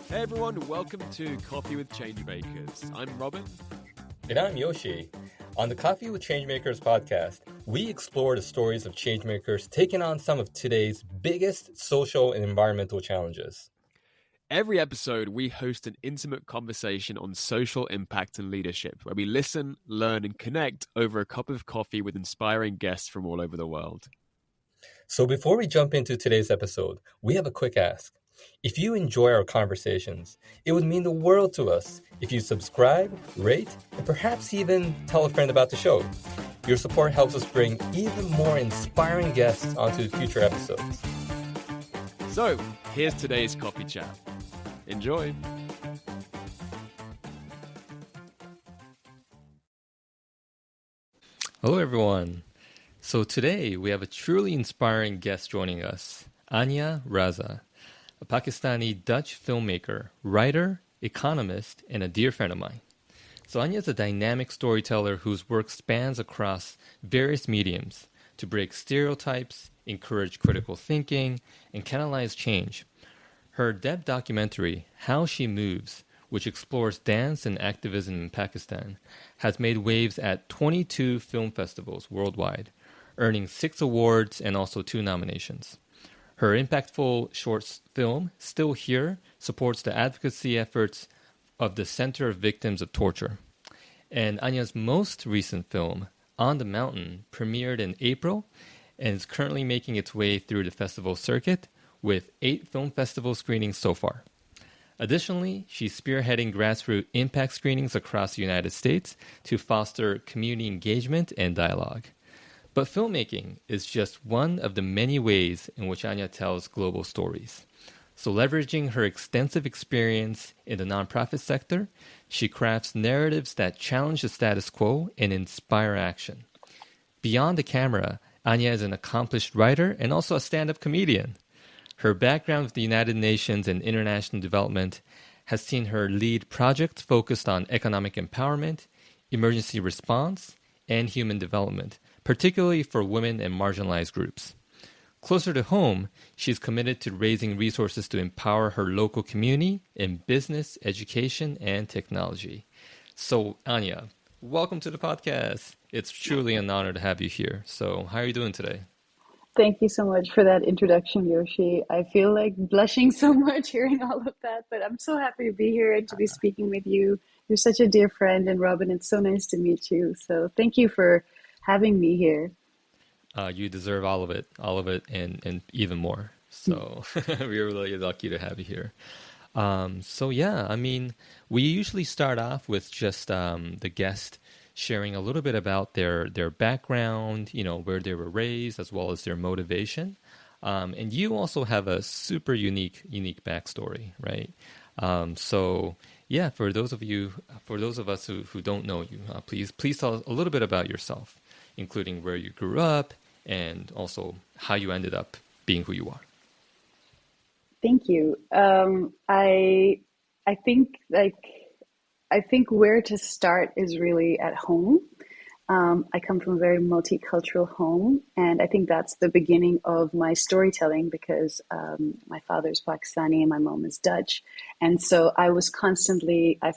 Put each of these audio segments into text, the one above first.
Hey everyone, welcome to Coffee with Changemakers. I'm Robin. And I'm Yoshi. On the Coffee with Changemakers podcast, we explore the stories of changemakers taking on some of today's biggest social and environmental challenges. Every episode, we host an intimate conversation on social impact and leadership, where we listen, learn, and connect over a cup of coffee with inspiring guests from all over the world. So before we jump into today's episode, we have a quick ask. If you enjoy our conversations, it would mean the world to us if you subscribe, rate, and perhaps even tell a friend about the show. Your support helps us bring even more inspiring guests onto future episodes. So, here's today's coffee chat. Enjoy. Hello, everyone. So today we have a truly inspiring guest joining us, Anya Raza, a Pakistani-Dutch filmmaker, writer, economist, and a dear friend of mine. So Anya is a dynamic storyteller whose work spans across various mediums to break stereotypes, encourage critical thinking, and catalyze change. Her debut documentary, How She Moves, which explores dance and activism in Pakistan, has made waves at 22 film festivals worldwide, earning 6 awards and also 2 nominations. Her impactful short film, Still Here, supports the advocacy efforts of the Center of Victims of Torture. And Anya's most recent film, On the Mountain, premiered in April and is currently making its way through the festival circuit with 8 film festival screenings so far. Additionally, she's spearheading grassroots impact screenings across the United States to foster community engagement and dialogue. But filmmaking is just one of the many ways in which Anya tells global stories. So leveraging her extensive experience in the nonprofit sector, she crafts narratives that challenge the status quo and inspire action. Beyond the camera, Anya is an accomplished writer and also a stand-up comedian. Her background with the United Nations and international development has seen her lead projects focused on economic empowerment, emergency response, and human development, particularly for women and marginalized groups. Closer to home, she's committed to raising resources to empower her local community in business, education, and technology. So, Anya, welcome to the podcast. It's truly an honor to have you here. So, how are you doing today? Thank you so much for that introduction, Yoshi. I feel like blushing so much hearing all of that, but I'm so happy to be here and to be speaking with you. You're such a dear friend, and Robin, it's so nice to meet you. So thank you for having me here. You deserve all of it, and even more. So we're really lucky to have you here. We usually start off with just the guest sharing a little bit about their background, where they were raised, as well as their motivation. And you also have a super unique backstory, right? For those of us who don't know you, please tell us a little bit about yourself, including where you grew up and also how you ended up being who you are. Thank you. I think where to start is really at home. I come from a very multicultural home, and I think that's the beginning of my storytelling because my father's Pakistani and my mom is Dutch. And so I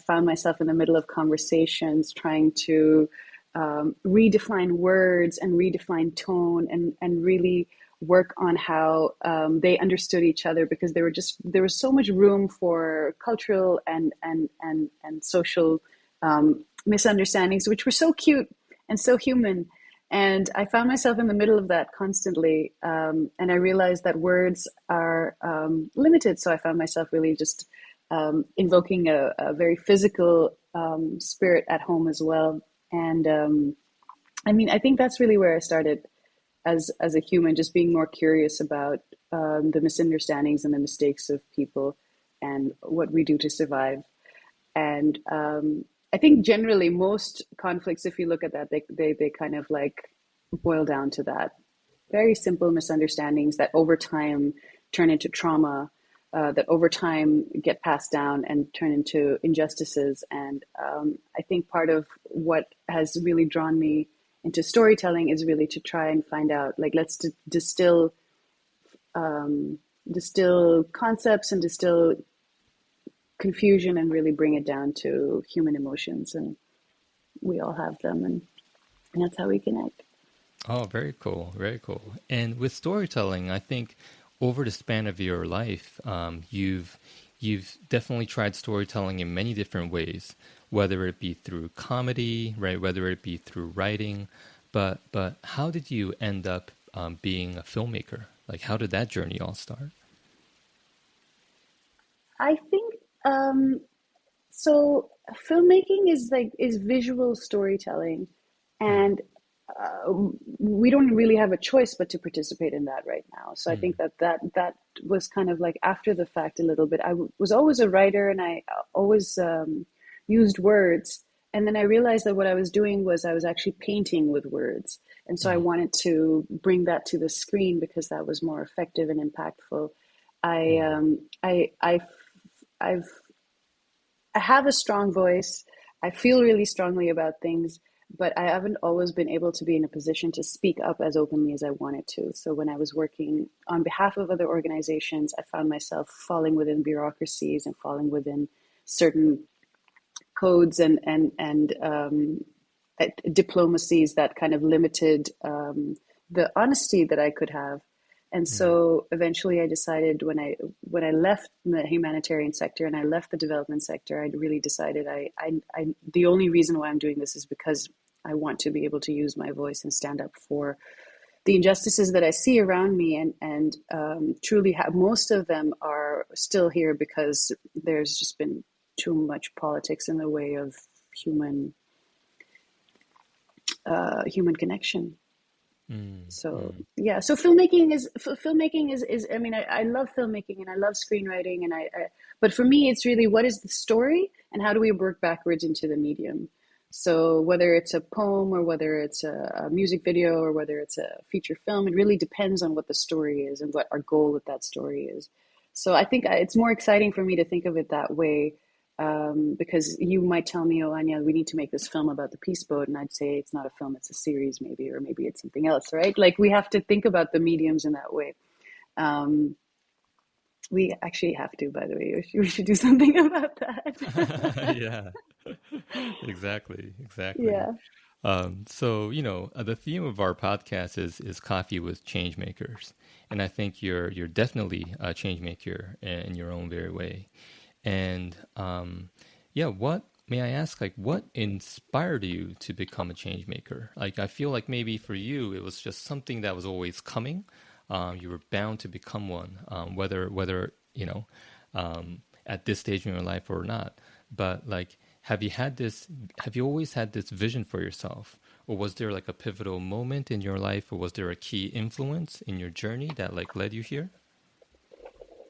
found myself in the middle of conversations trying to redefine words and redefine tone and really work on how they understood each other, because there was so much room for cultural and social misunderstandings, which were so cute and so human. And I found myself in the middle of that constantly. And I realized that words are limited. So I found myself really just invoking a very physical spirit at home as well. And I think that's really where I started as a human, just being more curious about the misunderstandings and the mistakes of people and what we do to survive. And I think generally most conflicts, if you look at that, they kind of like boil down to that. Very simple misunderstandings that over time turn into trauma, that over time get passed down and turn into injustices. And I think part of what has really drawn me into storytelling is really to try and find out, like, let's distill concepts and distill confusion and really bring it down to human emotions. And we all have them, and that's how we connect. Oh, very cool. Very cool. And with storytelling, I think over the span of your life, you've definitely tried storytelling in many different ways, whether it be through comedy, right? Whether it be through writing, but how did you end up being a filmmaker? Like, how did that journey all start? I think so. Filmmaking is visual storytelling, and we don't really have a choice but to participate in that right now. So I think that was kind of like after the fact a little bit. I was always a writer, and I always used words. And then I realized that what I was doing was I was actually painting with words. And so I wanted to bring that to the screen because that was more effective and impactful. I have a strong voice. I feel really strongly about things, but I haven't always been able to be in a position to speak up as openly as I wanted to. So when I was working on behalf of other organizations, I found myself falling within bureaucracies and falling within certain codes and diplomacies that kind of limited the honesty that I could have. And so eventually I decided when I left the humanitarian sector and I left the development sector, I really decided the only reason why I'm doing this is because I want to be able to use my voice and stand up for the injustices that I see around me, and truly most of them are still here because there's just been too much politics in the way of human connection. So filmmaking is I mean, I love filmmaking and I love screenwriting, and but for me it's really what is the story and how do we work backwards into the medium. So whether it's a poem or whether it's a music video or whether it's a feature film, it really depends on what the story is and what our goal with that story is. So I think it's more exciting for me to think of it that way, because you might tell me, oh, Anya, we need to make this film about the Peace Boat. And I'd say it's not a film, it's a series maybe, or maybe it's something else, right? Like we have to think about the mediums in that way. We actually have to, by the way, we should do something about that. Yeah, exactly. Yeah. So, the theme of our podcast is coffee with change makers. And I think you're definitely a change maker in your own very way. And what may I ask, like, what inspired you to become a change maker? Like, I feel like maybe for you, it was just something that was always coming. You were bound to become one, whether at this stage in your life or not. But like, have you always had this vision for yourself? Or was there like a pivotal moment in your life, or was there a key influence in your journey that like led you here?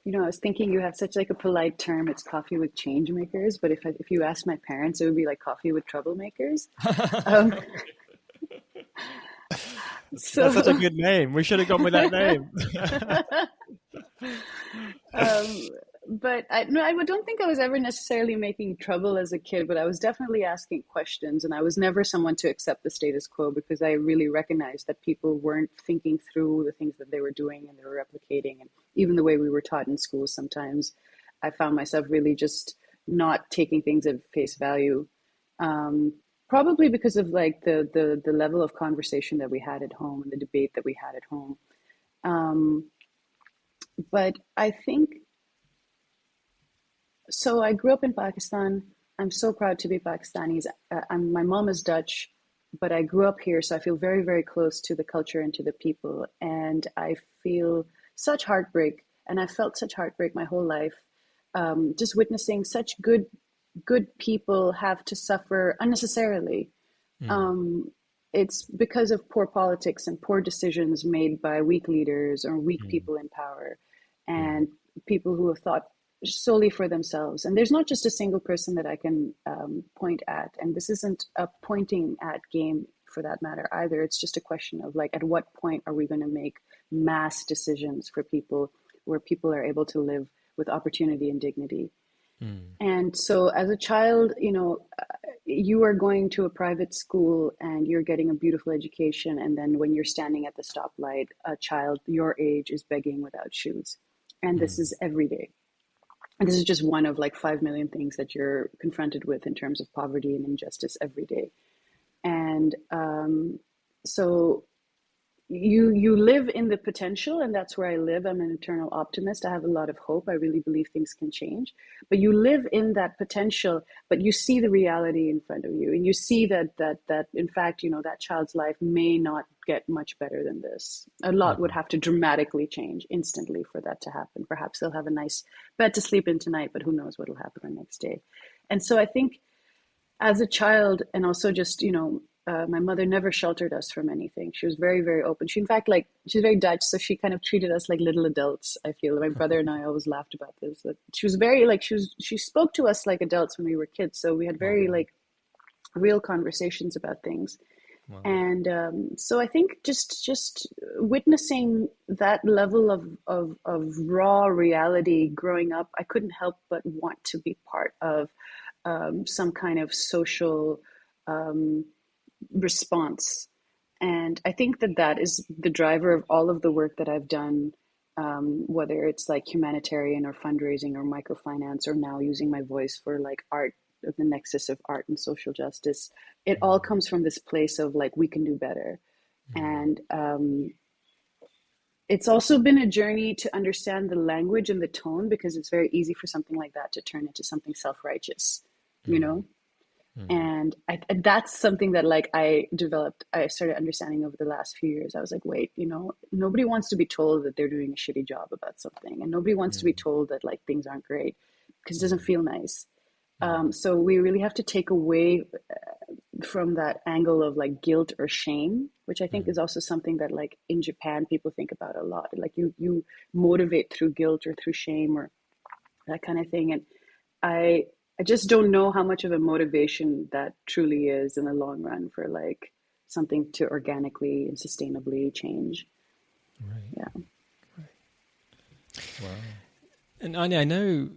I was thinking you have such like a polite term. It's coffee with change makers. But if you ask my parents, it would be like coffee with troublemakers. So that's such a good name. We should have gone with that name. But I don't think I was ever necessarily making trouble as a kid, but I was definitely asking questions, and I was never someone to accept the status quo because I really recognized that people weren't thinking through the things that they were doing and they were replicating. And even the way we were taught in school, sometimes I found myself really just not taking things at face value. Probably because of like the level of conversation that we had at home and the debate that we had at home. But I think, so I grew up in Pakistan. I'm so proud to be Pakistanis. My mom is Dutch, but I grew up here, so I feel very, very close to the culture and to the people. And I feel such heartbreak, and I felt such heartbreak my whole life, just witnessing such good people have to suffer unnecessarily. It's because of poor politics and poor decisions made by weak leaders or weak people in power and people who have thought solely for themselves. And there's not just a single person that I can point at. And this isn't a pointing at game for that matter either. It's just a question of like, at what point are we going to make mass decisions for people where people are able to live with opportunity and dignity? And so as a child, you are going to a private school and you're getting a beautiful education. And then when you're standing at the stoplight, a child your age is begging without shoes. And this is every day. And this is just one of like 5 million things that you're confronted with in terms of poverty and injustice every day. And so you live in the potential, and that's where I live. I'm an eternal optimist. I have a lot of hope. I really believe things can change. But you live in that potential, but you see the reality in front of you, and you see that in fact, that child's life may not get much better than this. A lot would have to dramatically change instantly for that to happen. Perhaps they'll have a nice bed to sleep in tonight, but who knows what will happen the next day. And so I think as a child, and also just, my mother never sheltered us from anything. She was very, very open. She, in fact, she's very Dutch, so she kind of treated us like little adults. I feel my brother and I always laughed about this. That she was very she spoke to us like adults when we were kids. So we had very real conversations about things. Wow. And so I think just witnessing that level of raw reality growing up, I couldn't help but want to be part of some kind of social response. And I think that is the driver of all of the work that I've done, whether it's like humanitarian or fundraising or microfinance, or now using my voice for like art, the nexus of art and social justice. It all comes from this place of like, we can do better. And it's also been a journey to understand the language and the tone, because it's very easy for something like that to turn into something self-righteous, And that's something that I started understanding over the last few years. I was like, wait, nobody wants to be told that they're doing a shitty job about something, and nobody wants to be told that like things aren't great, because it doesn't feel nice. So we really have to take away from that angle of like guilt or shame, which I think is also something that like in Japan people think about a lot. Like you motivate through guilt or through shame or that kind of thing. And I just don't know how much of a motivation that truly is in the long run for like something to organically and sustainably change. Right. Yeah. Right. Wow. And Anya, I know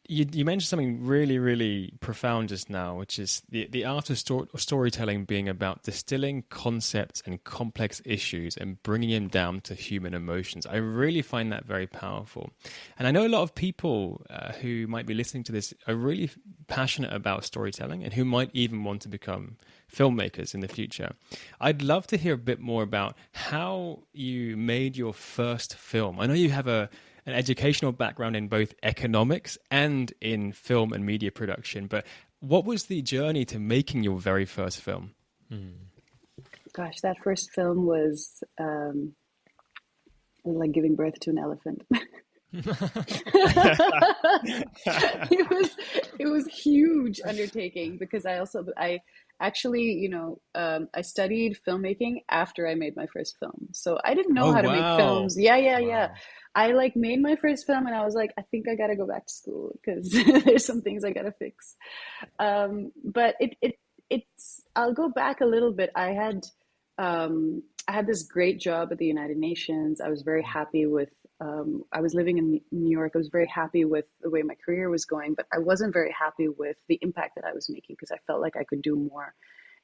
you mentioned something really, really profound just now, which is the art of storytelling being about distilling concepts and complex issues and bringing them down to human emotions. I really find that very powerful. And I know a lot of people who might be listening to this are really passionate about storytelling and who might even want to become filmmakers in the future. I'd love to hear a bit more about how you made your first film. I know you have an educational background in both economics and in film and media production, but what was the journey to making your very first film? Gosh, that first film was like giving birth to an elephant. It was huge undertaking, because I actually, I studied filmmaking after I made my first film. So I didn't know how to make films. Yeah. I like made my first film and I was like, I think I got to go back to school because there's some things I got to fix. But I'll go back a little bit. I had this great job at the United Nations. I was very happy with, I was living in New York. I was very happy with the way my career was going, but I wasn't very happy with the impact that I was making because I felt like I could do more.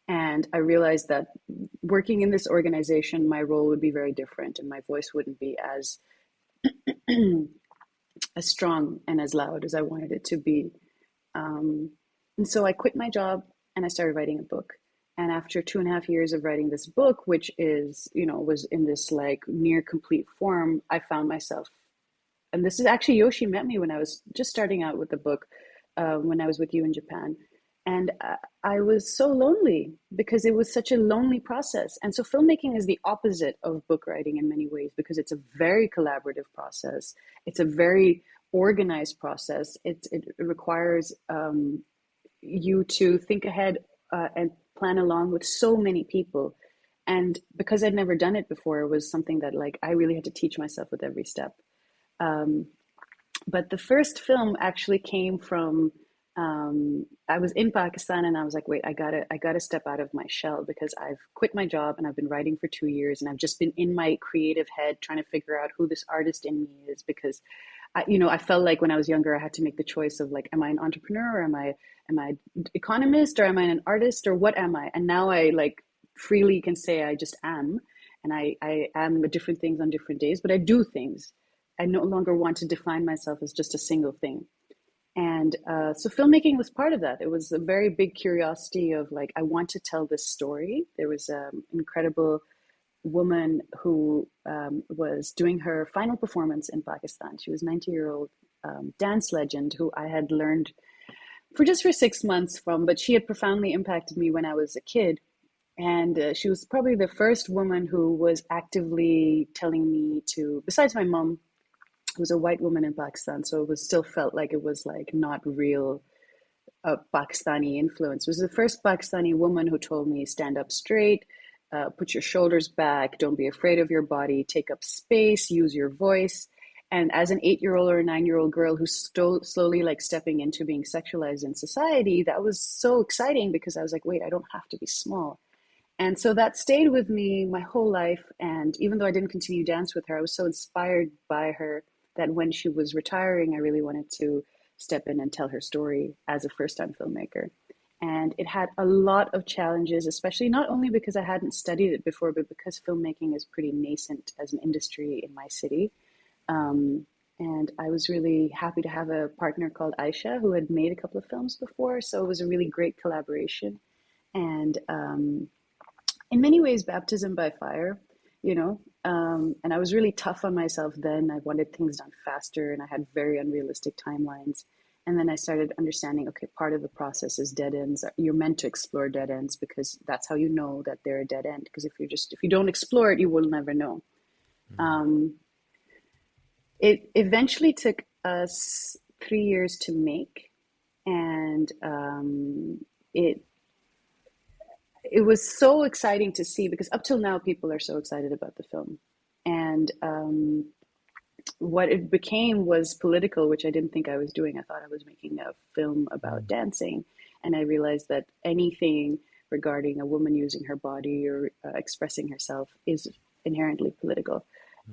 And I realized that working in this organization, my role would be very different and my voice wouldn't be as strong and as loud as I wanted it to be. And so I quit my job and I started writing a book. And after 2.5 years of writing this book, which is, was in this like near complete form, I found myself, and this is actually Yoshi met me when I was just starting out with the book, when I was with you in Japan. And I was so lonely because it was such a lonely process. And so filmmaking is the opposite of book writing in many ways, because it's a very collaborative process. It's a very organized process. It requires you to think ahead and plan along with so many people. And because I'd never done it before, it was something that like I really had to teach myself with every step. But the first film actually came from, I was in Pakistan and I was like, wait, I gotta step out of my shell because I've quit my job and I've been writing for 2 years and I've just been in my creative head trying to figure out who this artist in me is, because I felt like when I was younger, I had to make the choice of like, am I an entrepreneur or am I economist or am I an artist or what am I? And now I like freely can say I just am, and I am different things on different days, but I do things. I no longer want to define myself as just a single thing. And so filmmaking was part of that. It was a very big curiosity of like, I want to tell this story. There was an incredible woman who was doing her final performance in Pakistan. She was a 90-year-old dance legend who I had learned for 6 months from, but she had profoundly impacted me when I was a kid. And she was probably the first woman who was actively telling me to, besides my mom, who was a white woman in Pakistan, so it was still felt like it was like not real Pakistani influence. It was the first Pakistani woman who told me, stand up straight, put your shoulders back, don't be afraid of your body, take up space, use your voice. And as an 8-year-old or a 9-year-old girl who's slowly like stepping into being sexualized in society, that was so exciting because I was like, wait, I don't have to be small. And so that stayed with me my whole life. And even though I didn't continue dance with her, I was so inspired by her that when she was retiring, I really wanted to step in and tell her story as a first-time filmmaker. And it had a lot of challenges, especially not only because I hadn't studied it before, but because filmmaking is pretty nascent as an industry in my city. And I was really happy to have a partner called Aisha who had made a couple of films before. So it was a really great collaboration. And in many ways, baptism by fire, you know. And I was really tough on myself then. I wanted things done faster and I had very unrealistic timelines. And then I started understanding, okay, part of the process is dead ends. You're meant to explore dead ends because that's how you know that they're a dead end. Because if you don't explore it, you will never know. It eventually took us 3 years to make, and it was so exciting to see because up till now people are so excited about the film, and what it became was political, which I didn't think I was doing. I thought I was making a film about dancing, and I realized that anything regarding a woman using her body or expressing herself is inherently political.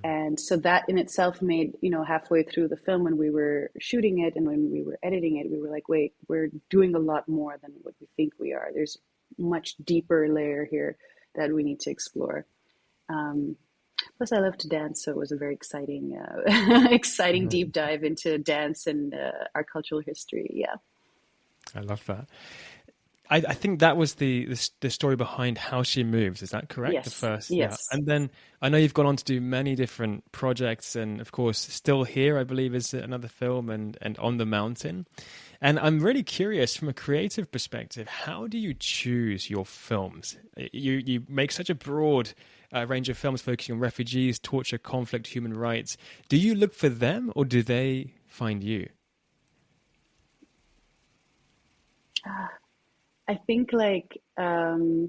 And so that in itself made, halfway through the film when we were shooting it and when we were editing it, we were like, wait, we're doing a lot more than what we think we are. There's a much deeper layer here that we need to explore. Plus, I love to dance, so it was a very exciting, exciting deep dive into dance and our cultural history. Yeah, I love that. I think that was the story behind How She Moves. Is that correct? Yes. The first, yes. Yeah. And then I know you've gone on to do many different projects, and of course, Still Here, I believe, is another film, and On the Mountain. And I'm really curious, from a creative perspective, how do you choose your films? You make such a broad range of films focusing on refugees, torture, conflict, human rights. Do you look for them, or do they find you? I think like the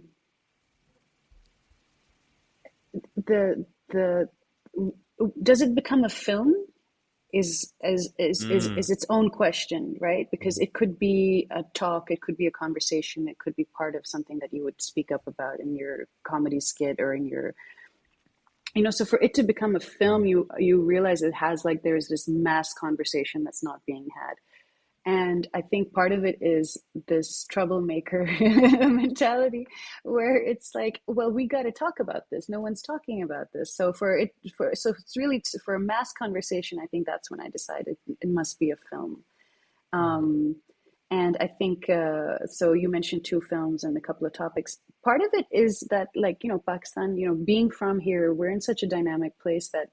does it become a film is its own question, right? Because it could be a talk, it could be a conversation, it could be part of something that you would speak up about in your comedy skit or in your, so for it to become a film, you realize it has like there's this mass conversation that's not being had. And I think part of it is this troublemaker mentality where it's like, well, we got to talk about this. No one's talking about this. So so it's really for a mass conversation, I think that's when I decided it must be a film. And I think, so you mentioned 2 films and a couple of topics. Part of it is that like, Pakistan, being from here, we're in such a dynamic place that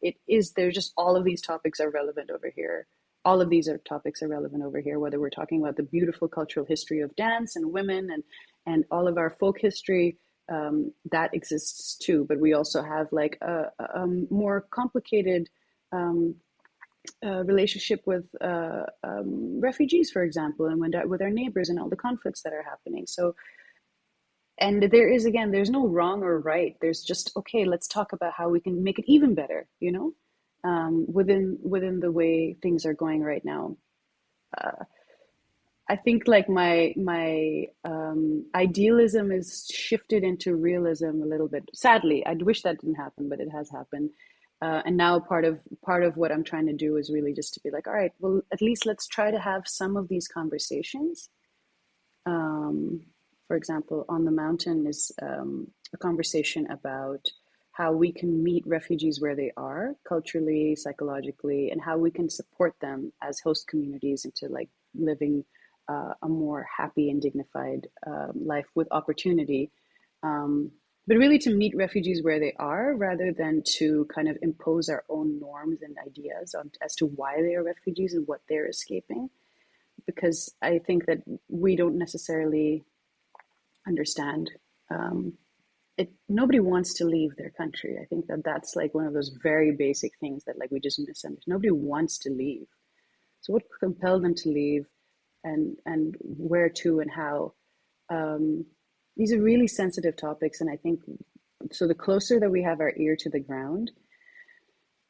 there's just all of these topics are relevant over here. All of these topics are relevant over here, whether we're talking about the beautiful cultural history of dance and women and all of our folk history, that exists too. But we also have like a more complicated relationship with refugees, for example, and with our neighbors and all the conflicts that are happening. So, and there's no wrong or right. There's just, okay, let's talk about how we can make it even better, within the way things are going right now. I think like my idealism is shifted into realism a little bit. Sadly, I wish that didn't happen, but it has happened. And now part of what I'm trying to do is really just to be like, all right, well, at least let's try to have some of these conversations. For example, On the Mountain is a conversation about how we can meet refugees where they are culturally, psychologically, and how we can support them as host communities into like living a more happy and dignified life with opportunity. But really to meet refugees where they are, rather than to kind of impose our own norms and ideas as to why they are refugees and what they're escaping. Because I think that we don't necessarily understand nobody wants to leave their country. I think that that's like one of those very basic things that like we just misunderstand. Nobody wants to leave. So what compelled them to leave, and where to and how? These are really sensitive topics, and I think so. The closer that we have our ear to the ground,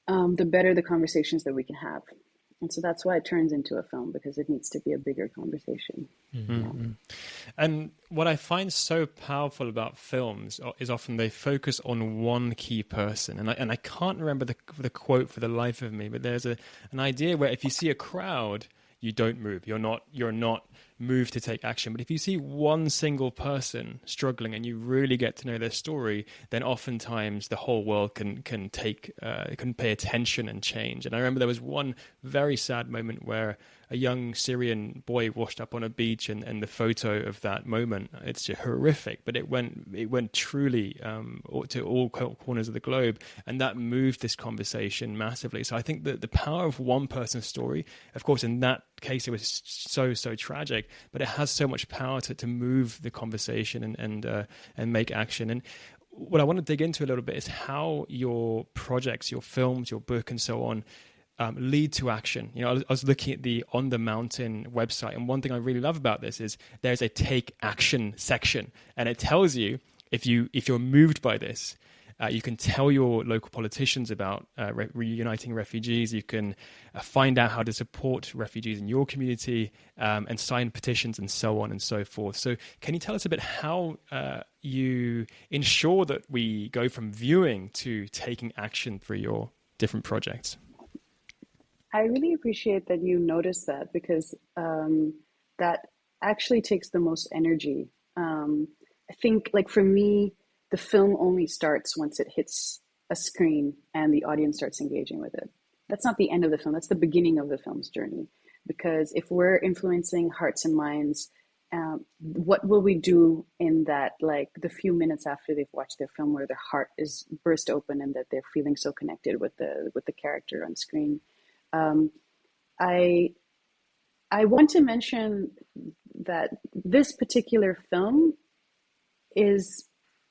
the better the conversations that we can have. And so that's why it turns into a film, because it needs to be a bigger conversation. Mm-hmm. And what I find so powerful about films is often they focus on one key person. And I can't remember the quote for the life of me, but there's an idea where if you see a crowd, you don't move. You're not moved to take action. But if you see one single person struggling and you really get to know their story, then oftentimes the whole world can pay attention and change. And I remember there was one very sad moment where a young Syrian boy washed up on a beach, and the photo of that moment, it's just horrific, but it went truly to all corners of the globe, and that moved this conversation massively. So I think that the power of one person's story, of course, in that case, it was so tragic, but it has so much power to move the conversation and make action. And what I want to dig into a little bit is how your projects, your films, your book, and so on lead to action. You know, I was looking at the On the Mountain website, and one thing I really love about this is there's a take action section, and it tells you if you're moved by this. You can tell your local politicians about reuniting refugees. You can find out how to support refugees in your community and sign petitions and so on and so forth. So can you tell us a bit how you ensure that we go from viewing to taking action for your different projects? I really appreciate that you noticed that, because that actually takes the most energy. I think, like, for me, the film only starts once it hits a screen and the audience starts engaging with it. That's not the end of the film. That's the beginning of the film's journey. Because if we're influencing hearts and minds, what will we do in that, like, the few minutes after they've watched their film, where their heart is burst open and that they're feeling so connected with the character on screen? I want to mention that this particular film is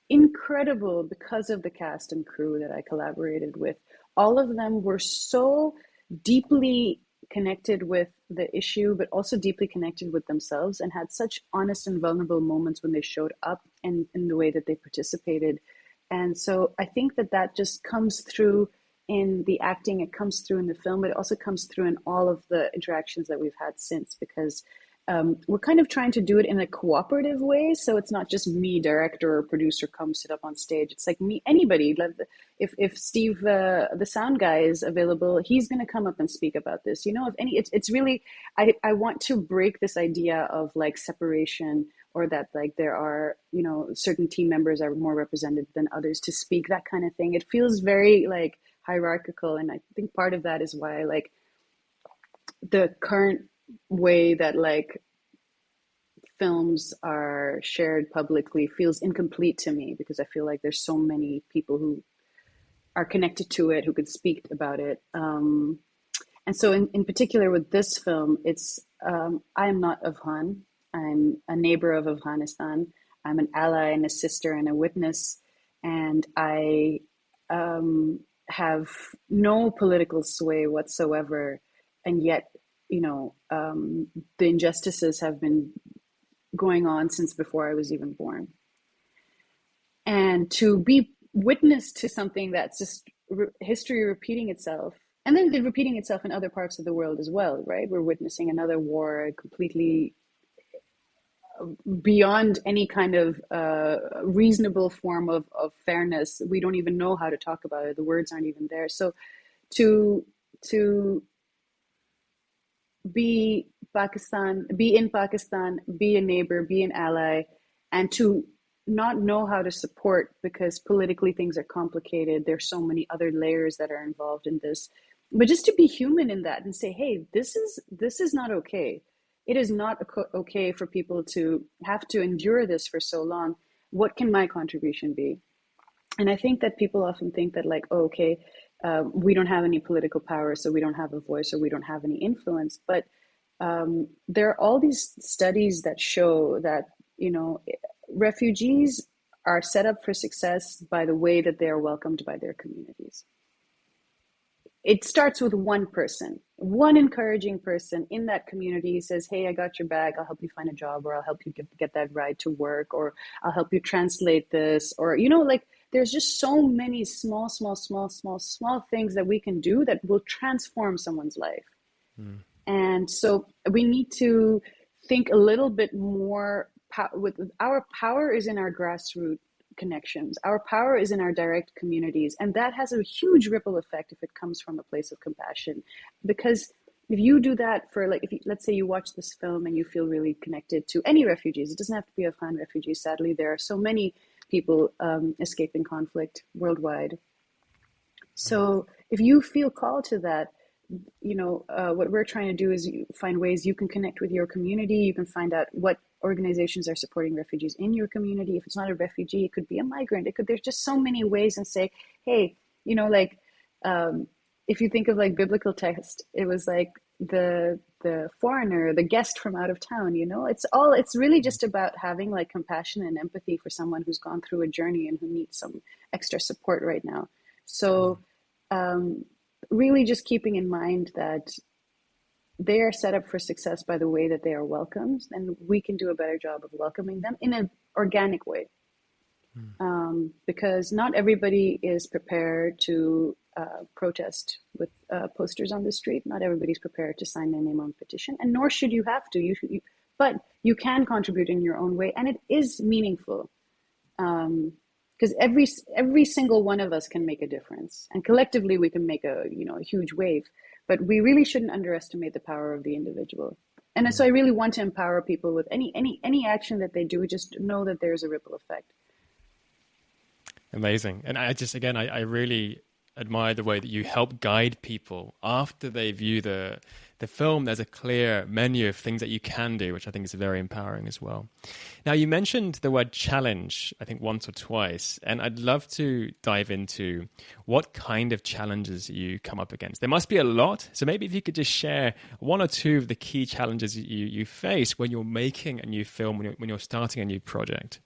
incredible because of the cast and crew that I collaborated with. All of them were so deeply connected with the issue, but also deeply connected with themselves, and had such honest and vulnerable moments when they showed up and in the way that they participated. And so I think that just comes through in the acting, it comes through in the film, but it also comes through in all of the interactions that we've had since, because we're kind of trying to do it in a cooperative way. So it's not just me, director or producer, come sit up on stage. It's like me, anybody. If Steve, the sound guy, is available, he's going to come up and speak about this. You know, if any, it's really, I want to break this idea of like separation, or that like there are, you know, certain team members are more represented than others to speak, that kind of thing. It feels very like hierarchical, and I think part of that is why like the current way that like films are shared publicly feels incomplete to me, because I feel like there's so many people who are connected to it, who could speak about it. And so in particular with this film, it's I am not Afghan. I'm a neighbor of Afghanistan. I'm an ally and a sister and a witness, and I have no political sway whatsoever, and yet, you know, the injustices have been going on since before I was even born. And to be witness to something that's just history repeating itself, and then repeating itself in other parts of the world as well, right? We're witnessing another war, completely beyond any kind of reasonable form of fairness. We don't even know how to talk about it. The words aren't even there. So to be in Pakistan, be a neighbor, be an ally, and to not know how to support because politically things are complicated. There's so many other layers that are involved in this, but just to be human in that and say, hey, this is not okay. it is not okay for people to have to endure this for so long. What can my contribution be? And I think that people often think that like, oh, okay, we don't have any political power, so we don't have a voice, or we don't have any influence. But there are all these studies that show that, refugees are set up for success by the way that they are welcomed by their communities. It starts with one person, one encouraging person in that community says, hey, I got your back. I'll help you find a job, or I'll help you get that ride to work, or I'll help you translate this, or, like there's just so many small things that we can do that will transform someone's life. And so we need to think a little bit more with our power is in our grassroots connections. Our power is in our direct communities. And that has a huge ripple effect if it comes from a place of compassion. Because if you do that for let's say you watch this film and you feel really connected to any refugees, it doesn't have to be Afghan refugees. Sadly, there are so many people escaping conflict worldwide. So if you feel called to that, what we're trying to do is find ways you can connect with your community. You can find out what organizations are supporting refugees in your community. If it's not a refugee, it could be a migrant. There's just so many ways, and say, hey, if you think of like biblical text, it was like the foreigner, the guest from out of town, it's really just about having like compassion and empathy for someone who's gone through a journey and who needs some extra support right now. So, really just keeping in mind that they are set up for success by the way that they are welcomed, and we can do a better job of welcoming them in an organic way. Because not everybody is prepared to protest with posters on the street. Not everybody's prepared to sign their name on a petition, and nor should you have to. But you can contribute in your own way, and it is meaningful. Because every single one of us can make a difference, and collectively we can make a huge wave. But we really shouldn't underestimate the power of the individual. And so I really want to empower people with any action that they do. Just know that there's a ripple effect. Amazing. And I really admire the way that you help guide people after they view the film. There's a clear menu of things that you can do, which I think is very empowering as well. Now, you mentioned the word challenge, I think once or twice, and I'd love to dive into what kind of challenges you come up against. There must be a lot. So maybe if you could just share one or two of the key challenges you face when you're making a new film, when you're starting a new project.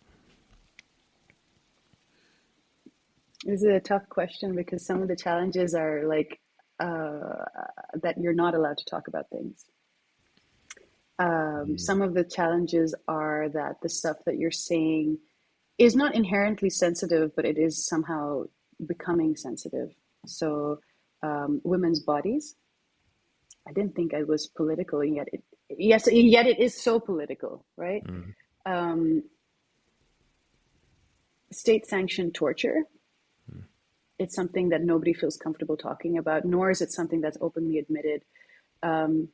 This is a tough question because some of the challenges are like that you're not allowed to talk about things. Some of the challenges are that the stuff that you're saying is not inherently sensitive, but it is somehow becoming sensitive. So women's bodies. I didn't think I was political, yet it is so political, right? State-sanctioned torture. It's something that nobody feels comfortable talking about, nor is it something that's openly admitted. And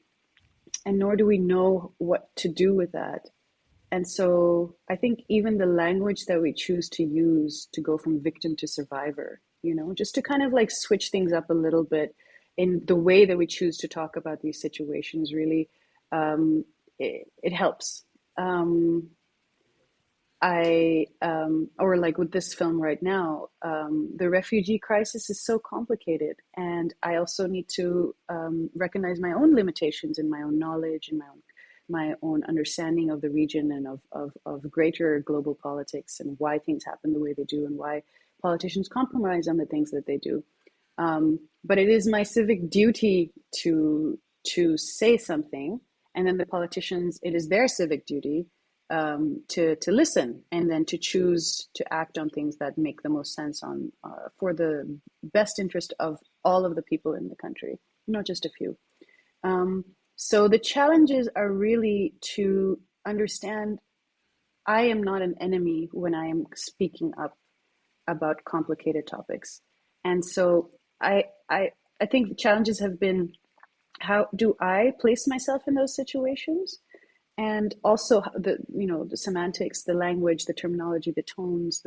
nor do we know what to do with that. And so I think even the language that we choose to use to go from victim to survivor, just to kind of like switch things up a little bit in the way that we choose to talk about these situations, really, it helps. Or like with this film right now, the refugee crisis is so complicated, and I also need to recognize my own limitations in my own knowledge and my own understanding of the region and of greater global politics and why things happen the way they do and why politicians compromise on the things that they do. But it is my civic duty to say something, and then the politicians, it is their civic duty to listen, and then to choose to act on things that make the most sense for the best interest of all of the people in the country, not just a few. So the challenges are really to understand I am not an enemy when I am speaking up about complicated topics. And so I think the challenges have been, how do I place myself in those situations? And also the semantics, the language, the terminology, the tones,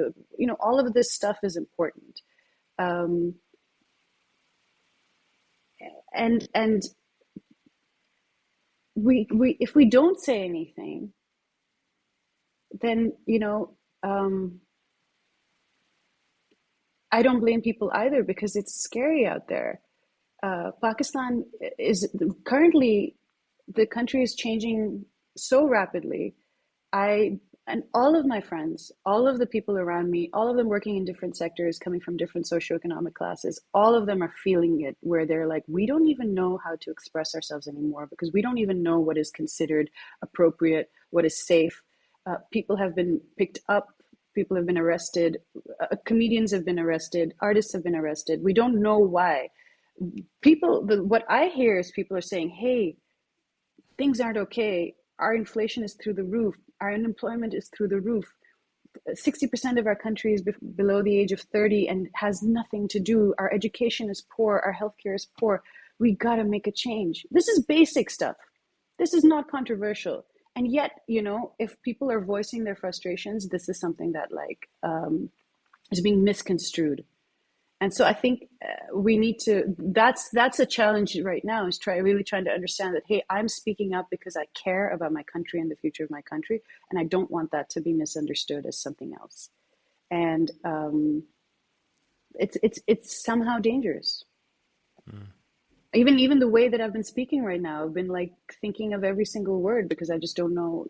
all of this stuff is important. And we if we don't say anything, then I don't blame people either, because it's scary out there. Pakistan is currently, the country is changing so rapidly. And all of my friends, all of the people around me, all of them working in different sectors, coming from different socioeconomic classes, all of them are feeling it, where they're like, we don't even know how to express ourselves anymore, because we don't even know what is considered appropriate, what is safe. People have been picked up, people have been arrested, comedians have been arrested, artists have been arrested. We don't know why. What I hear is people are saying, hey, things aren't okay. Our inflation is through the roof. Our unemployment is through the roof. 60% of our country is below the age of 30 and has nothing to do. Our education is poor. Our healthcare is poor. We got to make a change. This is basic stuff. This is not controversial. And yet, if people are voicing their frustrations, this is something that is being misconstrued. And so I think we need to, that's a challenge right now, is really trying to understand that, hey, I'm speaking up because I care about my country and the future of my country, and I don't want that to be misunderstood as something else. And it's somehow dangerous. Even the way that I've been speaking right now, I've been thinking of every single word, because I just don't know,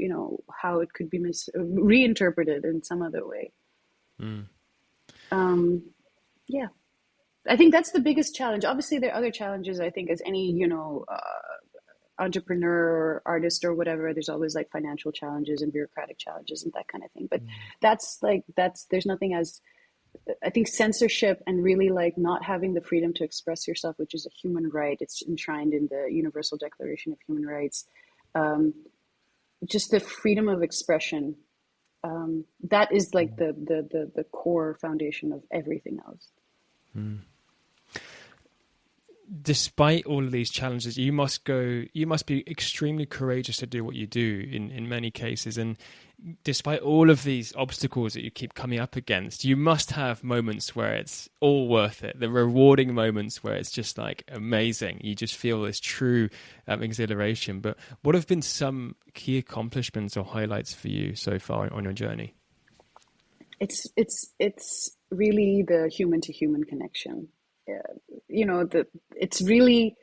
how it could be reinterpreted in some other way. Yeah, I think that's the biggest challenge. Obviously, there are other challenges. I think, as any, entrepreneur or artist or whatever, there's always financial challenges and bureaucratic challenges and that kind of thing. But there's nothing as, I think, censorship and really not having the freedom to express yourself, which is a human right. It's enshrined in the Universal Declaration of Human Rights. Just the freedom of expression. That is the core foundation of everything else. Despite all of these challenges, you must be extremely courageous to do what you do in many cases. And despite all of these obstacles that you keep coming up against, you must have moments where it's all worth it, the rewarding moments where it's just amazing. You just feel this true exhilaration. But what have been some key accomplishments or highlights for you so far on your journey? It's really the human to human connection. It's really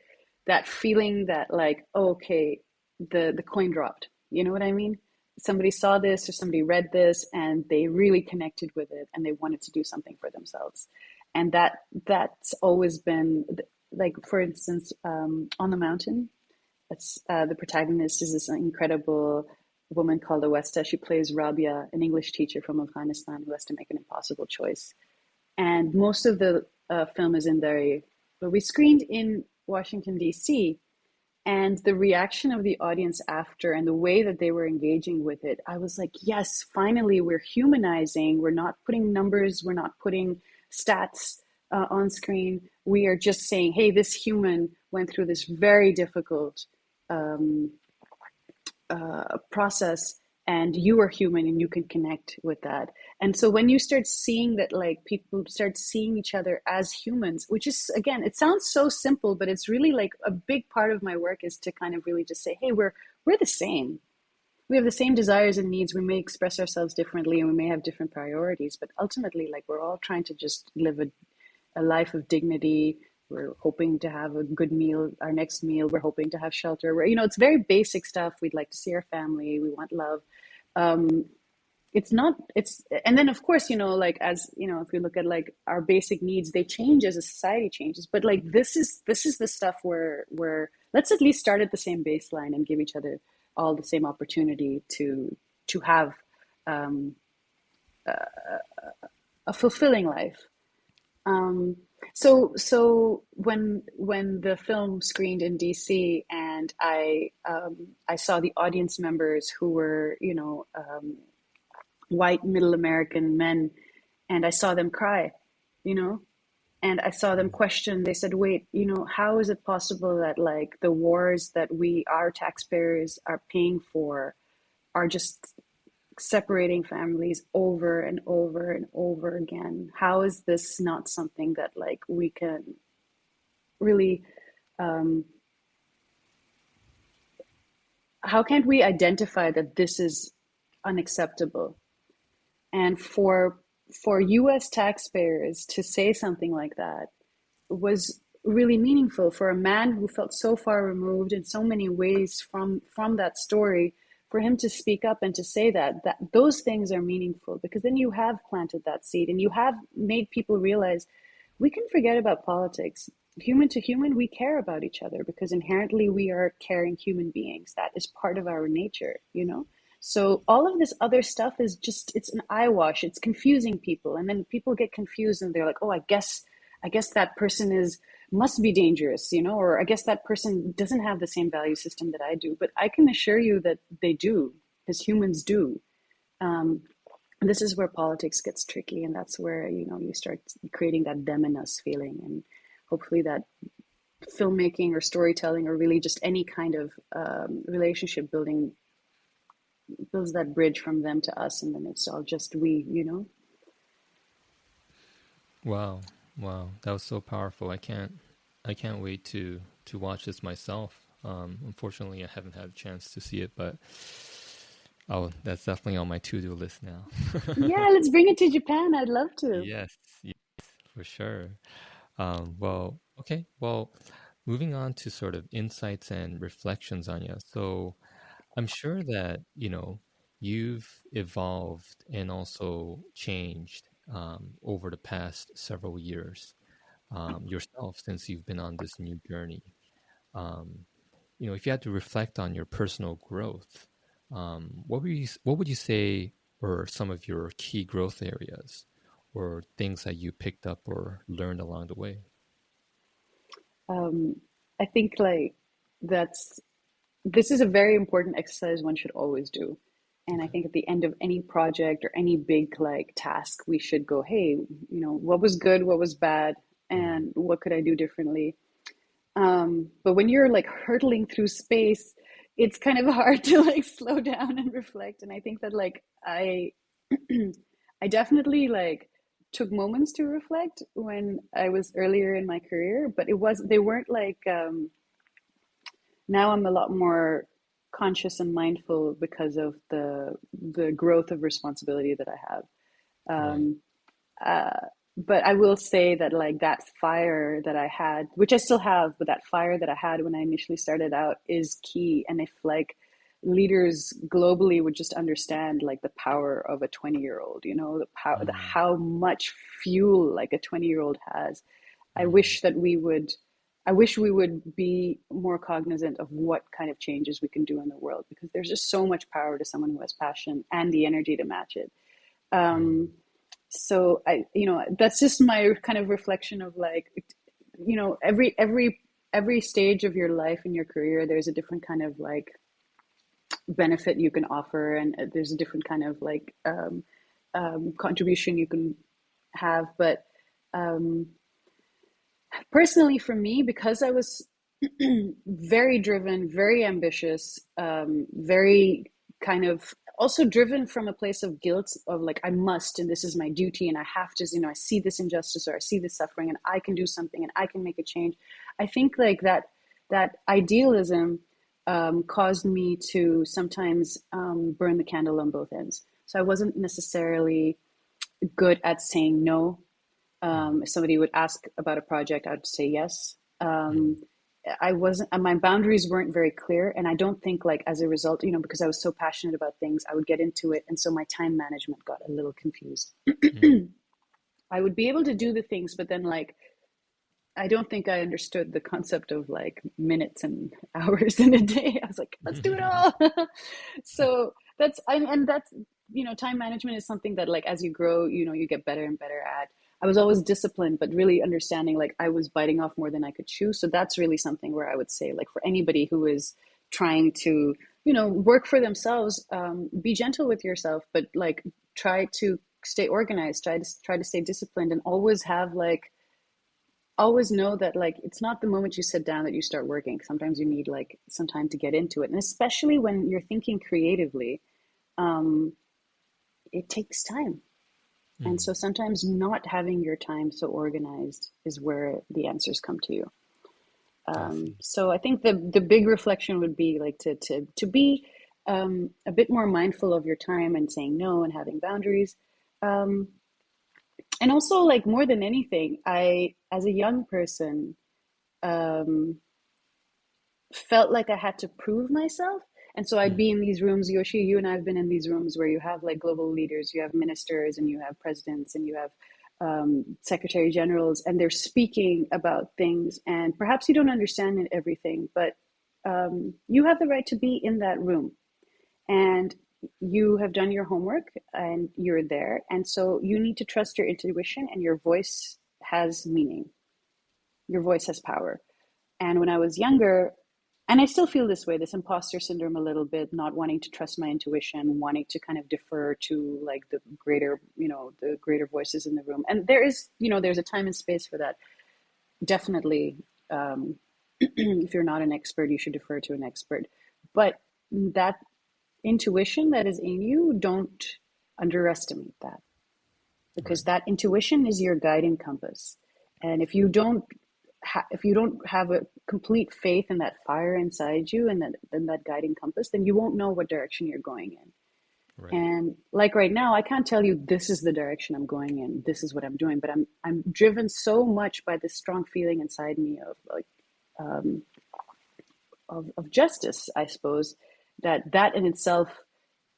that feeling that okay, the coin dropped. You know what I mean? Somebody saw this or somebody read this and they really connected with it and they wanted to do something for themselves. And that's always been, for instance, On the Mountain. It's the protagonist is this incredible woman called Awesta. She plays Rabia, an English teacher from Afghanistan who has to make an impossible choice. And most of the film is in there, but we screened in Washington, D.C., and the reaction of the audience after and the way that they were engaging with it, I was like, yes, finally, we're humanizing. We're not putting numbers. We're not putting stats on screen. We are just saying, hey, this human went through this very difficult process, and you are human and you can connect with that. And so when you start seeing that, people start seeing each other as humans, which is, again, it sounds so simple, but it's really a big part of my work is to kind of really just say, hey, we're the same. We have the same desires and needs. We may express ourselves differently and we may have different priorities, but ultimately, we're all trying to just live a life of dignity. We're hoping to have a good meal, our next meal. We're hoping to have shelter. It's very basic stuff. We'd like to see our family. We want love. And then of course, as, if we look at our basic needs, they change as a society changes. But this is the stuff where let's at least start at the same baseline and give each other all the same opportunity to have a fulfilling life. So when the film screened in DC and I saw the audience members who were, white middle American men, and I saw them cry, and I saw them question. They said, wait, how is it possible that the wars that our taxpayers are paying for are just separating families over and over and over again? How is this not something that we can really how can't we identify that this is unacceptable? And for US taxpayers to say something like that was really meaningful for a man who felt so far removed in so many ways from that story. For him to speak up and to say that those things are meaningful, because then you have planted that seed and you have made people realize we can forget about politics. Human to human, we care about each other because inherently we are caring human beings. That is part of our nature, you know? So all of this other stuff is just, it's an eye wash. It's confusing people. And then people get confused and they're like, oh, I guess that person must be dangerous, you know, or I guess that person doesn't have the same value system that I do. But I can assure you that they do, because humans do. This is where politics gets tricky, and that's where, you know, you start creating that them and us feeling, and hopefully that filmmaking or storytelling or really just any kind of relationship building builds that bridge from them to us, and then it's all just we, you know. Wow, wow, that was so powerful. I can't wait to watch this myself. Unfortunately, I haven't had a chance to see it, but that's definitely on my to-do list now. Yeah, let's bring it to Japan. I'd love to. Yes, yes, for sure. Well, okay. Well, moving on to sort of insights and reflections, Anya. So I'm sure that, you've evolved and also changed over the past several years yourself since you've been on this new journey. Um, if you had to reflect on your personal growth, what would you say were some of your key growth areas or things that you picked up or learned along the way? I think like that's this is a very important exercise one should always do. And I Okay. think at the end of any project or any big like task, we should go, hey, what was good, what was bad, Mm, and what could I do differently? But when you're like hurtling through space, it's kind of hard to like slow down and reflect. And I think that like I definitely like took moments to reflect when I was earlier in my career, but they weren't like now I'm a lot more conscious and mindful because of the growth of responsibility that I have. right. Um, uh, but I will say that like that fire that I had, which I still have, but that fire that I had when I initially started out is key. And if like leaders globally would just understand like the power of a 20-year-old, the power, Mm, how much fuel like a 20-year-old has. I mm, wish that we would, I wish we would be more cognizant of what kind of changes we can do in the world, because there's just so much power to someone who has passion and the energy to match it. mm, Um, so that's just my kind of reflection of like, every stage of your life and your career, there's a different kind of like benefit you can offer, and there's a different kind of like contribution you can have. But um, personally, for me, because I was very driven, very ambitious, very kind of also driven from a place of guilt of like, I must, and this is my duty, and I have to, I see this injustice or I see this suffering and I can do something and I can make a change. I think like that idealism caused me to sometimes burn the candle on both ends. So I wasn't necessarily good at saying no. mm, If somebody would ask about a project, I'd say yes. mm, I wasn't, my boundaries weren't very clear. And I don't think like as a result, because I was so passionate about things, I would get into it. And so my time management got a little confused. mm, I would be able to do the things, but then like, I don't think I understood the concept of like minutes and hours in a day. I was like, let's do it all. So and that's, time management is something that like, as you grow, you get better and better at. I was always disciplined, but really understanding like I was biting off more than I could chew. So that's really something where I would say like for anybody who is trying to, work for themselves, be gentle with yourself, but like try to stay organized, try to stay disciplined, and always know that like it's not the moment you sit down that you start working. Sometimes you need like some time to get into it, and especially when you're thinking creatively, um, it takes time. And mm. so sometimes not having your time so organized is where the answers come to you. I see. So I think the big reflection would be like to be a bit more mindful of your time and saying no and having boundaries. Um, and also, like more than anything, I, as a young person, um, felt like I had to prove myself. And so I'd Mm, be in these rooms, Yoshi, you and I have been in these rooms where you have like global leaders, you have ministers, and you have presidents, and you have secretary generals, and they're speaking about things. And perhaps you don't understand everything, but you have the right to be in that room. And you have done your homework and you're there. And so you need to trust your intuition, and your voice has meaning, your voice has power. And when I was younger, and I still feel this way, this imposter syndrome a little bit, not wanting to trust my intuition, wanting to kind of defer to like the greater, the greater voices in the room. And there is, there's a time and space for that. Definitely, if you're not an expert, you should defer to an expert. But that intuition that is in you, don't underestimate that, because right. that intuition is your guiding compass. And if you don't have a complete faith in that fire inside you, and that guiding compass, then you won't know what direction you're going in. Right. And like right now, I can't tell you this is the direction I'm going in, this is what I'm doing, but I'm driven so much by this strong feeling inside me of like of justice, I suppose, that in itself,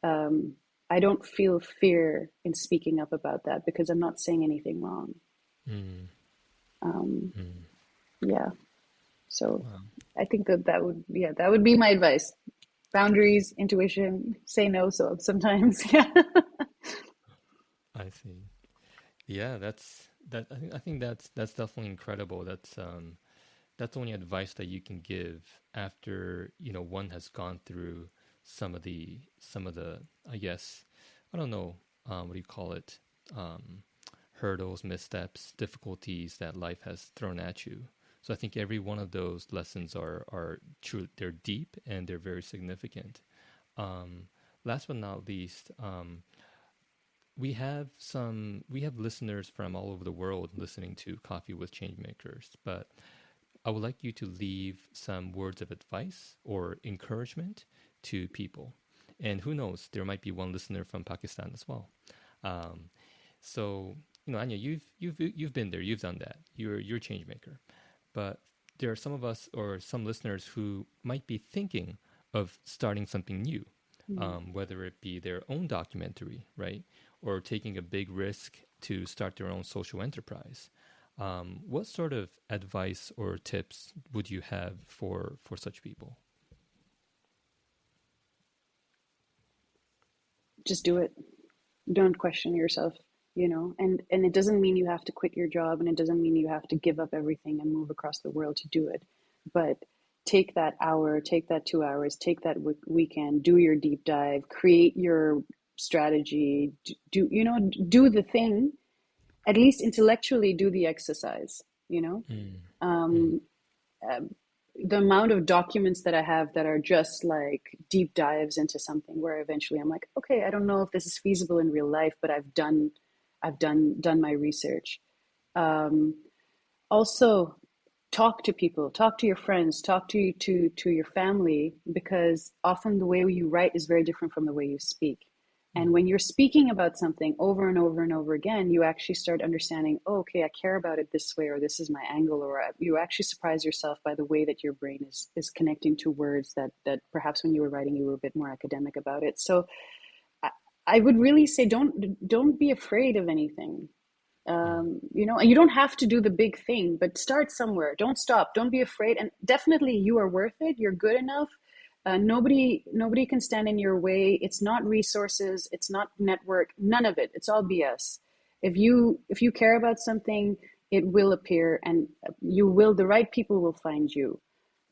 um, I don't feel fear in speaking up about that because I'm not saying anything wrong. Mm, Um, mm. yeah. So Wow. I think that would be my advice. Boundaries, intuition, say no. So sometimes, yeah. I see. Yeah, that's that. I think that's definitely incredible. That's only advice that you can give after one has gone through some of the I guess I don't know, what do you call it, um, hurdles, missteps, difficulties that life has thrown at you. So I think every one of those lessons are true. They're deep and they're very significant. Um, Last but not least, we have listeners from all over the world listening to Coffee with Changemakers, but I would like you to leave some words of advice or encouragement to people. And who knows, there might be one listener from Pakistan as well. Um, so, Anya, you've been there, you've done that. You're a change maker. But there are some of us or some listeners who might be thinking of starting something new, Mm. whether it be their own documentary, right, or taking a big risk to start their own social enterprise. What sort of advice or tips would you have for such people? Just do it. Don't question yourself, and it doesn't mean you have to quit your job, and it doesn't mean you have to give up everything and move across the world to do it. But take that hour, take that 2 hours, take that weekend, do your deep dive, create your strategy, do the thing, at least intellectually do the exercise, you know? Mm, mm, Um, the amount of documents that I have that are just like deep dives into something where eventually I'm like, okay, I don't know if this is feasible in real life, but I've done my research. Um, Also, talk to people, talk to your friends, talk to your family, because often the way you write is very different from the way you speak. And mm, when you're speaking about something over and over and over again, you actually start understanding, oh, okay, I care about it this way, or this is my angle, or you actually surprise yourself by the way that your brain is connecting to words that perhaps when you were writing, you were a bit more academic about it. So I, I would really say don't be afraid of anything. mm, And you don't have to do the big thing, but start somewhere. Don't stop. Don't be afraid. And definitely, you are worth it. You're good enough. Nobody can stand in your way. It's not resources. It's not network. None of it. It's all BS. If you care about something, it will appear, and you will. The right people will find you.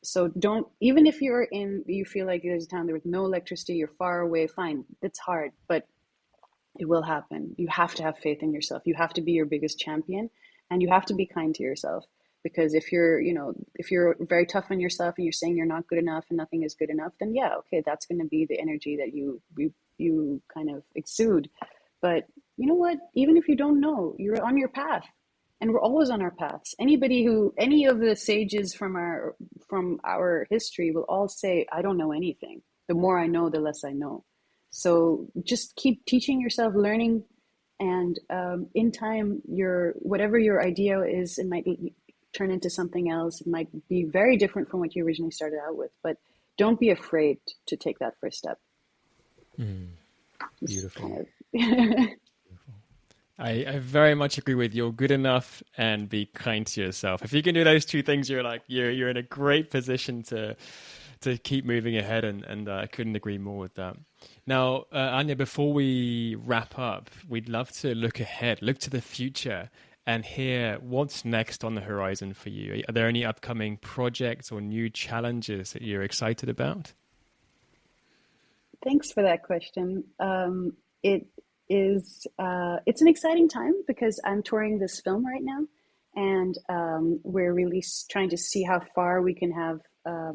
So don't. Even if you feel like there's a town there with no electricity, you're far away. Fine, it's hard, but it will happen. You have to have faith in yourself. You have to be your biggest champion, and you have to be kind to yourself. Because if you're very tough on yourself and you're saying you're not good enough and nothing is good enough, then yeah, okay, that's going to be the energy that you kind of exude. But you know what? Even if you don't know, you're on your path. and we're always on our paths. Any of the sages from our history will all say, I don't know anything. The more I know, the less I know. So just keep teaching yourself, learning, and in time, whatever your idea is, it might turn into something else. It might be very different from what you originally started out with, but don't be afraid to take that first step. Beautiful. I very much agree with you. You're good enough, and be kind to yourself. If you can do those two things, you're in a great position to keep moving ahead, and I couldn't agree more with that. Now, Anya, before we wrap up, we'd love to look ahead, look to the future, and hear what's next on the horizon for you. Are there any upcoming projects or new challenges that you're excited about? Thanks for that question. It's an exciting time because I'm touring this film right now, and we're really trying to see how far we can have a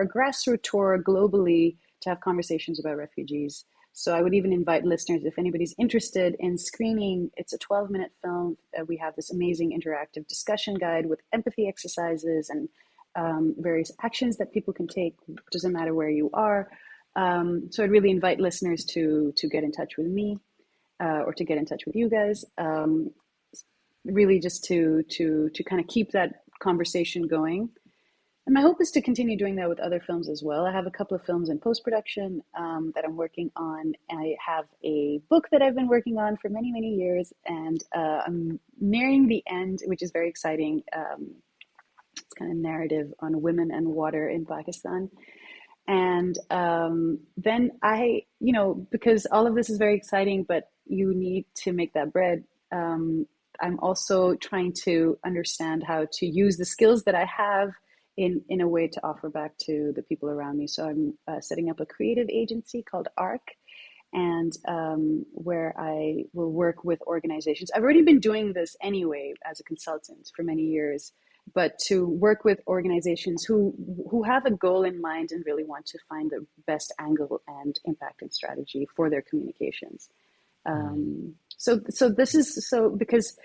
grassroots tour globally to have conversations about refugees. So I would even invite listeners, if anybody's interested in screening, it's a 12-minute film. We have this amazing interactive discussion guide with empathy exercises and various actions that people can take. Doesn't matter where you are. So I'd really invite listeners to get in touch with me or to get in touch with you guys. Really just to kind of keep that conversation going. And my hope is to continue doing that with other films as well. I have a couple of films in post-production that I'm working on. I have a book that I've been working on for many, many years, and I'm nearing the end, which is very exciting. It's kind of narrative on women and water in Pakistan. And then because all of this is very exciting, but you need to make that bread. I'm also trying to understand how to use the skills that I have in a way to offer back to the people around me. So I'm setting up a creative agency called ARC, and where I will work with organizations. I've already been doing this anyway as a consultant for many years, but to work with organizations who have a goal in mind and really want to find the best angle and impact and strategy for their communications. So this is because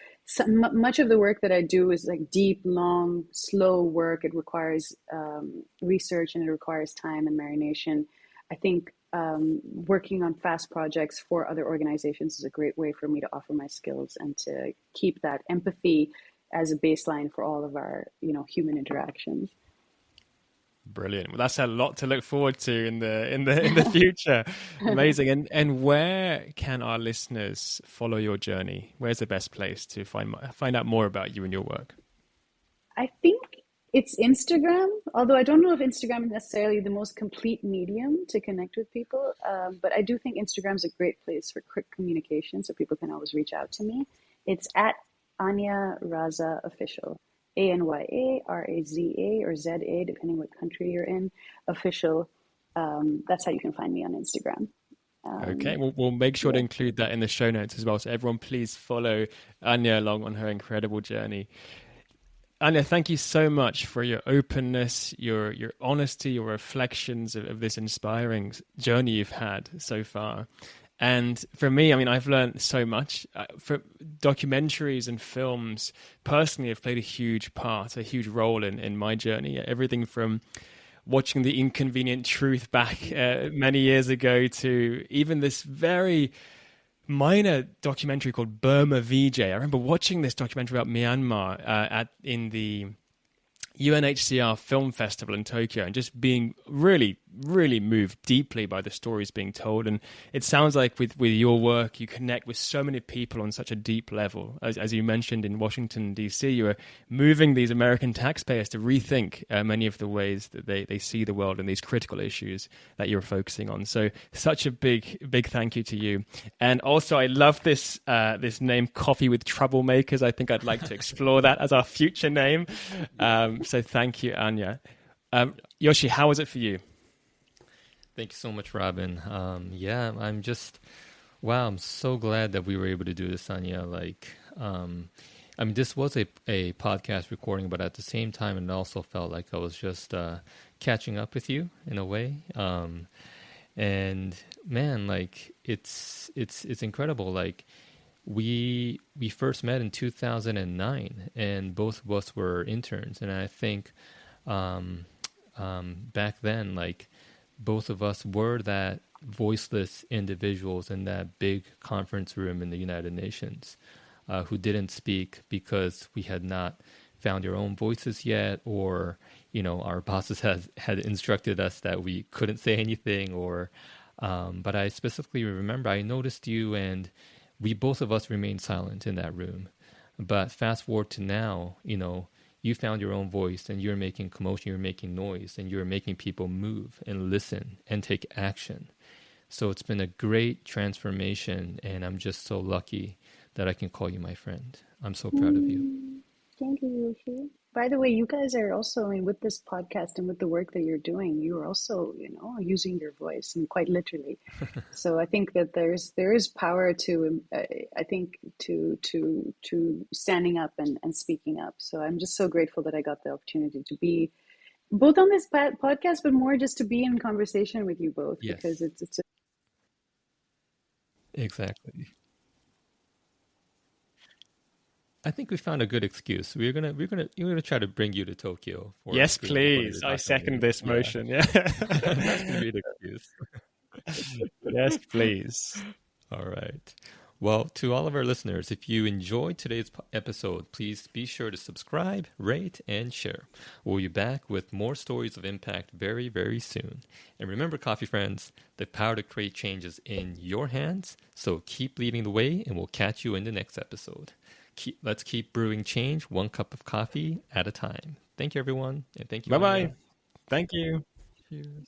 much of the work that I do is like deep, long, slow work. It requires research, and it requires time and marination. I think working on fast projects for other organizations is a great way for me to offer my skills and to keep that empathy as a baseline for all of our, human interactions. Brilliant. Well, that's a lot to look forward to in the future. Amazing. And where can our listeners follow your journey? Where's the best place to find out more about you and your work? I think it's Instagram, although I don't know if Instagram is necessarily the most complete medium to connect with people. But I do think Instagram is a great place for quick communication, so people can always reach out to me. It's at Anya Raza Official. ANYARAZA or ZA, depending what country you're in, official. That's how you can find me on Instagram. Okay, we'll make sure to include that in the show notes as well. So everyone, please follow Anya along on her incredible journey. Anya, thank you so much for your openness, your honesty, your reflections of this inspiring journey you've had so far. And for me, I've learned so much. For documentaries and films, personally, have played a huge role in my journey. Everything from watching The Inconvenient Truth back many years ago to even this very minor documentary called Burma VJ. I remember watching this documentary about Myanmar in the UNHCR Film Festival in Tokyo and just being really, really moved deeply by the stories being told. And it sounds like with your work, you connect with so many people on such a deep level. As you mentioned in Washington, D.C., you are moving these American taxpayers to rethink many of the ways that they see the world and these critical issues that you're focusing on. So such a big, big thank you to you. And also, I love this name, Coffee with Troublemakers. I think I'd like to explore that as our future name. So thank you, Anya. Yoshi, how was it for you? Thank you so much, Robin. I'm so glad that we were able to do this, Anya. This was a podcast recording, but at the same time, it also felt like I was just catching up with you in a way. And man, it's incredible. we first met in 2009, and both of us were interns. And I think back then, like, both of us were that voiceless individuals in that big conference room in the United Nations, who didn't speak because we had not found our own voices yet, or our bosses had instructed us that we couldn't say anything, or but I specifically remember I noticed you, and we both of us remained silent in that room. But fast forward to now, you found your own voice, and you're making commotion, you're making noise, and you're making people move and listen and take action. So it's been a great transformation, and I'm just so lucky that I can call you my friend. I'm so proud of you. Thank you, Yoshi. By the way, you guys are also, I mean, with this podcast and with the work that you're doing, you are also, using your voice, and quite literally. So I think that there is power to, I think, to standing up and speaking up. So I'm just so grateful that I got the opportunity to be both on this podcast, but more just to be in conversation with you both, Yes, because it's exactly. I think we found a good excuse. We're gonna try to bring you to Tokyo for a Yes, screening of one of please. the I second documentaries. this Yeah, motion. Yeah. that's gonna be the excuse. Yes, please. All right. Well, to all of our listeners, if you enjoyed today's episode, please be sure to subscribe, rate, and share. We'll be back with more stories of impact very, very soon. And remember, coffee friends, the power to create change is in your hands. So keep leading the way, and we'll catch you in the next episode. Let's keep brewing change one cup of coffee at a time. Thank you, everyone. And thank you, Bye bye. Anya. Thank you. Cheers.